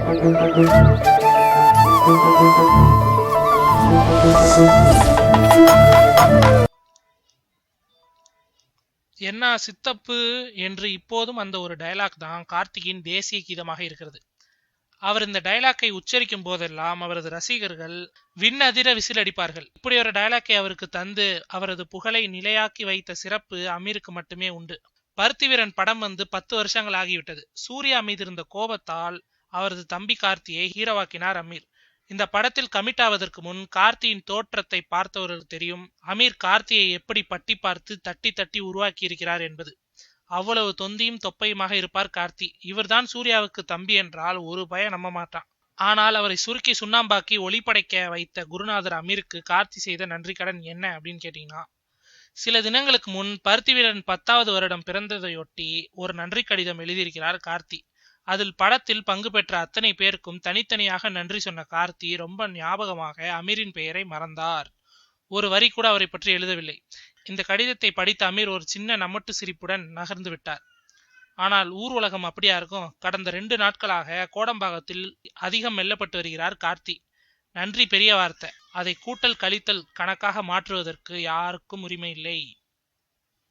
என்ன சித்தப்பு என்று இப்போதும் அந்த ஒரு டயலாக் தான் கார்த்திகின் தேசிய கீதமாக இருக்கிறது. அவர் இந்த டயலாக்கை உச்சரிக்கும் போதெல்லாம் அவரது ரசிகர்கள் விண்ணதிர விசிலடிப்பார்கள். இப்படி ஒரு டயலாக்கை அவருக்கு தந்து அவரது புகழை நிலையாக்கி வைத்த சிறப்பு அமீருக்கு மட்டுமே உண்டு. பருத்தி வீரன் படம் வந்து 10 வருஷங்கள் ஆகிவிட்டது. சூர்யா மீது இருந்த கோபத்தால் அவரது தம்பி கார்த்தியை ஹீரோவாக்கினார் அமீர். இந்த படத்தில் கமிட் ஆவதற்கு முன் கார்த்தியின் தோற்றத்தை பார்த்தவர்களுக்கு தெரியும் அமீர் கார்த்தியை எப்படி பட்டி பார்த்து தட்டி தட்டி உருவாக்கி இருக்கிறார் என்பது. அவ்வளவு தொந்தியும் தொப்பையுமாக இருப்பார் கார்த்தி. இவர்தான் சூர்யாவுக்கு தம்பி என்றால் ஒரு பய நம்ப மாட்டான். ஆனால் அவரை சுருக்கி சுண்ணாம்பாக்கி ஒளிப்படைக்க வைத்த குருநாதர் அமீருக்கு கார்த்தி செய்த நன்றி கடன் என்ன அப்படின்னு கேட்டீங்கன்னா, சில தினங்களுக்கு முன் பருத்தி வீரன் 10வது வருடம் பிறந்ததையொட்டி ஒரு நன்றி கடிதம் எழுதியிருக்கிறார் கார்த்தி. அதில் படத்தில் பங்கு பெற்ற அத்தனை பேருக்கும் தனித்தனியாக நன்றி சொன்ன கார்த்தி ரொம்ப ஞாபகமாக அமீரின் பெயரை மறந்தார். ஒரு வரி கூட அவரை பற்றி எழுதவில்லை. இந்த கடிதத்தை படித்த அமீர் ஒரு சின்ன நமட்டு சிரிப்புடன் நகர்ந்து விட்டார். ஆனால் ஊர் உலகம் அப்படியா இருக்கும்? கடந்த 2 நாட்களாக கோடம்பாகத்தில் அதிகம் மெல்லப்பட்டு வருகிறார் கார்த்தி. நன்றி பெரிய வார்த்தை. அதை கூட்டல் கழித்தல் கணக்காக மாற்றுவதற்கு யாருக்கும் உரிமை இல்லை.